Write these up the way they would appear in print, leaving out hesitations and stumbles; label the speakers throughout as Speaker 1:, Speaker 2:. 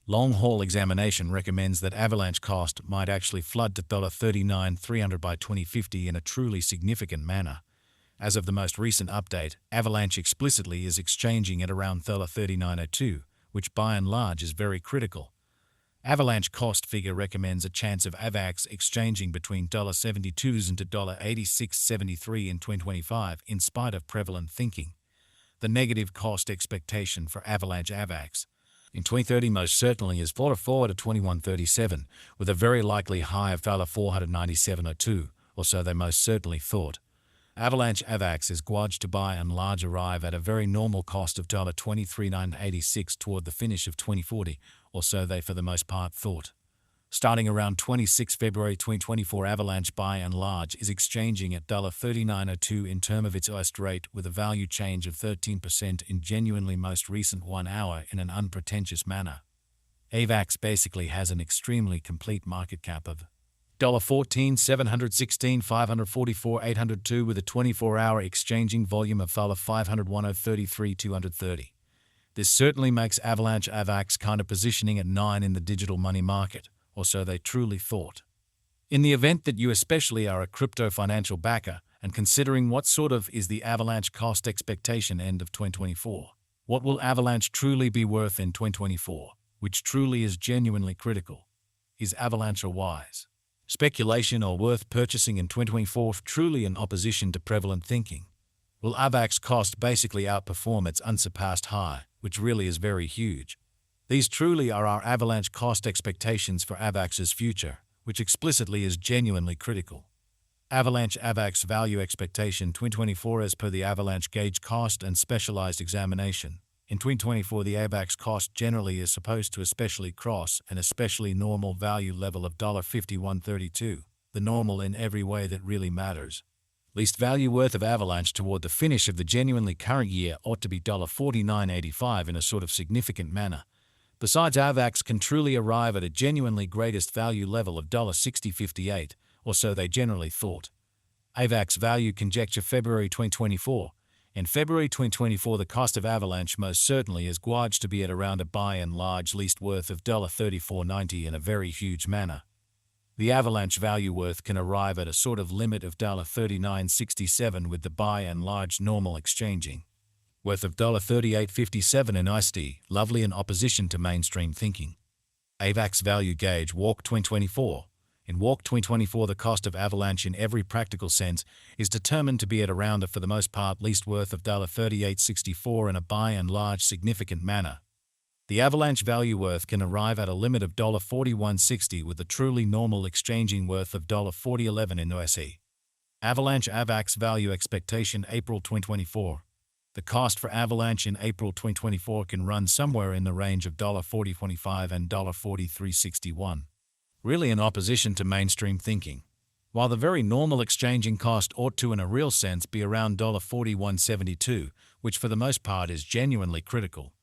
Speaker 1: Long-haul examination recommends that Avalanche cost might actually flood to $39,300 by 2050 in a truly significant manner. As of the most recent update, Avalanche explicitly is exchanging at around $39.02, which by and large is very critical. Avalanche cost figure recommends a chance of Avax exchanging between $72 and $86.73 in 2025 in spite of prevalent thinking. The negative cost expectation for Avalanche Avax in 2030 most certainly is $44 to $21.37, with a very likely high of $497.02, or so they most certainly thought. Avalanche Avax is gauged to by and large arrive at a very normal cost of $23,986 toward the finish of 2040, or so they for the most part thought. Starting around 26 February 2024, Avalanche by and large is exchanging at $39.02 in term of its OST rate, with a value change of 13% in genuinely most recent 1 hour in an unpretentious manner. Avax basically has an extremely complete market cap of $14,716,544,802 with a 24-hour exchanging volume of $501,033,230. This certainly makes Avalanche Avax kind of positioning at 9 in the digital money market, or so they truly thought. In the event that you especially are a crypto financial backer and considering what sort of is the Avalanche cost expectation end of 2024, what will Avalanche truly be worth in 2024, which truly is genuinely critical? Is Avalanche a wise speculation or worth purchasing in 2024 truly in opposition to prevalent thinking? Will Avax cost basically outperform its unsurpassed high, which really is very huge? These truly are our Avalanche cost expectations for Avax's future, which explicitly is genuinely critical. Avalanche Avax value expectation 2024 as per the Avalanche gauge cost and specialized examination. In 2024, the Avax cost generally is supposed to especially cross an especially normal value level of $51.32, the normal in every way that really matters. Least value worth of Avalanche toward the finish of the genuinely current year ought to be $49.85 in a sort of significant manner. Besides, Avax can truly arrive at a genuinely greatest value level of $60.58, or so they generally thought. Avax value conjecture February 2024. In February 2024, the cost of Avalanche most certainly is gauged to be at around a by and large least worth of $34.90 in a very huge manner. The Avalanche value worth can arrive at a sort of limit of $39.67 with the by and large normal exchanging worth of $38.57 in ISD, lovely in opposition to mainstream thinking. Avax value gauge Walk 2024. In Walk 2024, the cost of Avalanche in every practical sense is determined to be at around a for the most part least worth of $38.64 in a by and large significant manner. The Avalanche value worth can arrive at a limit of $41.60 with a truly normal exchanging worth of $40.11 in USD. Avalanche Avax value expectation April 2024. The cost for Avalanche in April 2024 can run somewhere in the range of $40.25 and $43.61. Really in opposition to mainstream thinking. While the very normal exchanging cost ought to in a real sense be around $41.72, which for the most part is genuinely critical.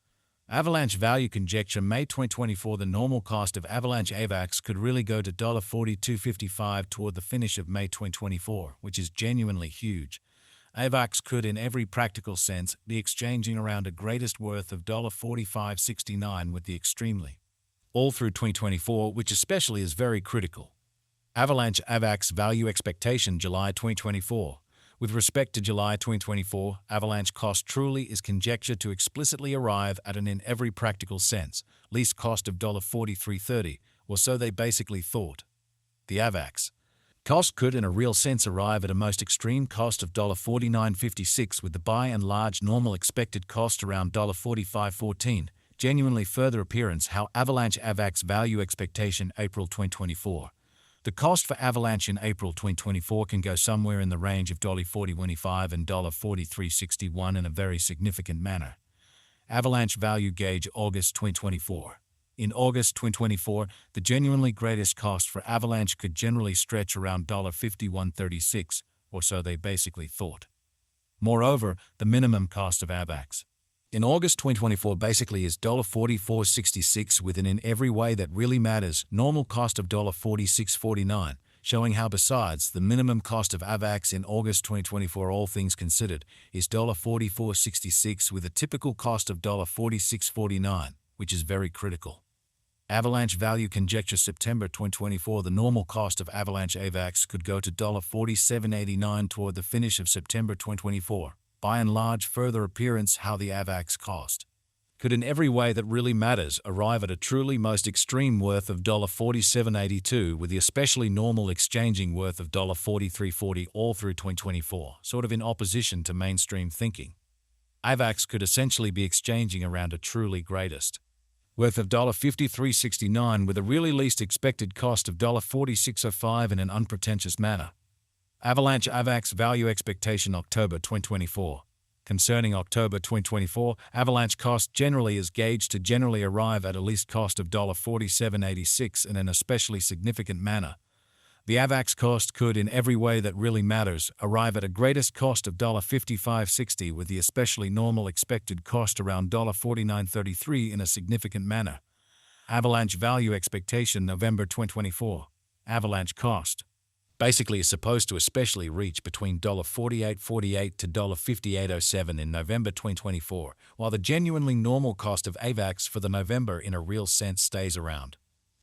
Speaker 1: Avalanche value conjecture May 2024, the normal cost of Avalanche Avax could really go to $42.55 toward the finish of May 2024, which is genuinely huge. Avax could in every practical sense be exchanging around a greatest worth of $45.69 with the extremely all through 2024, which especially is very critical. Avalanche Avax value expectation July 2024. With respect to July 2024, Avalanche cost truly is conjectured to explicitly arrive at an in every practical sense least cost of $43.30, or so they basically thought. The Avax cost could in a real sense arrive at a most extreme cost of $49.56 with the by and large normal expected cost around $45.14. Genuinely further appearance how Avalanche Avax value expectation April 2024. The cost for Avalanche in April 2024 can go somewhere in the range of $40.25 and $43.61 in a very significant manner. Avalanche value gauge August 2024. In August 2024, the genuinely greatest cost for Avalanche could generally stretch around $51.36, or so they basically thought. Moreover, the minimum cost of Avax in August 2024 basically is $44.66 with an in every way that really matters normal cost of $46.49, showing how besides the minimum cost of Avax in August 2024 all things considered is $44.66 with a typical cost of $46.49, which is very critical. Avalanche value conjecture September 2024. The normal cost of Avalanche Avax could go to $47.89 toward the finish of September 2024. By and large, further appearance how the Avax cost could in every way that really matters arrive at a truly most extreme worth of $47.82 with the especially normal exchanging worth of $43.40 all through 2024, sort of in opposition to mainstream thinking. Avax could essentially be exchanging around a truly greatest worth of $53.69 with a really least expected cost of $46.05 in an unpretentious manner. Avalanche Avax value expectation October 2024. Concerning October 2024, Avalanche cost generally is gauged to generally arrive at a least cost of $47.86 in an especially significant manner. The Avax cost could, in every way that really matters, arrive at a greatest cost of $55.60 with the especially normal expected cost around $49.33 in a significant manner. Avalanche value expectation November 2024. Avalanche cost basically is supposed to especially reach between $48.48 to $58.07 in November 2024, while the genuinely normal cost of Avax for the November in a real sense stays around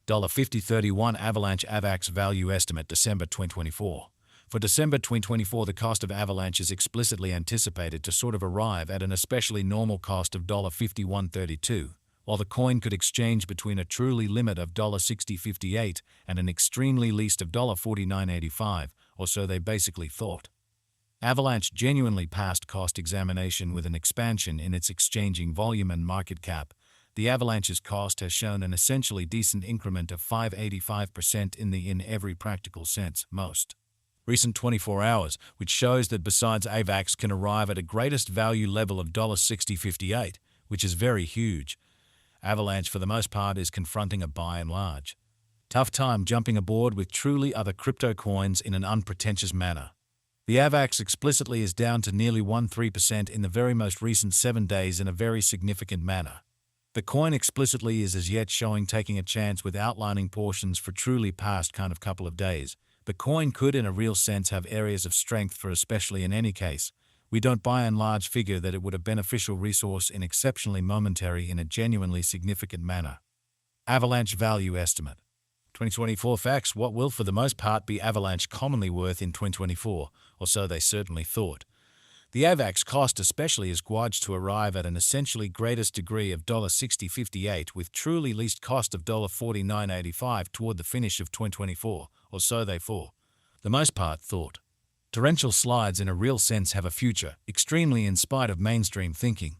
Speaker 1: $50.31. Avalanche Avax value estimate December 2024. For December 2024, the cost of Avalanche is explicitly anticipated to sort of arrive at an especially normal cost of $51.32. While the coin could exchange between a truly limit of $60.58 and an extremely least of $49.85, or so they basically thought. Avalanche genuinely passed cost examination with an expansion in its exchanging volume and market cap. The Avalanche's cost has shown an essentially decent increment of 5.85% in every practical sense, most recent 24 hours, which shows that besides Avax can arrive at a greatest value level of $60.58, which is very huge. Avalanche, for the most part, is confronting a by and large tough time jumping aboard with truly other crypto coins in an unpretentious manner. The Avax explicitly is down to nearly 13% in the very most recent 7 days in a very significant manner. The coin explicitly is as yet showing taking a chance with outlining portions for truly past kind of couple of days. The coin could in a real sense have areas of strength for especially in any case. We don't by and large figure that it would a beneficial resource in exceptionally momentary in a genuinely significant manner. Avalanche value estimate 2024 facts. What will for the most part be Avalanche commonly worth in 2024, or so they certainly thought. The Avax cost especially is gauged to arrive at an essentially greatest degree of $60.58 with truly least cost of $49.85 toward the finish of 2024, or so they for the most part thought. Torrential slides in a real sense have a future, extremely in spite of mainstream thinking.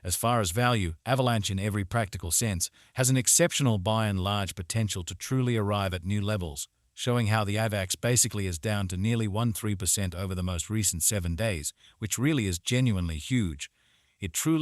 Speaker 1: As far as value, Avalanche in every practical sense has an exceptional by and large potential to truly arrive at new levels, showing how the Avax basically is down to nearly 13% over the most recent 7 days, which really is genuinely huge. It truly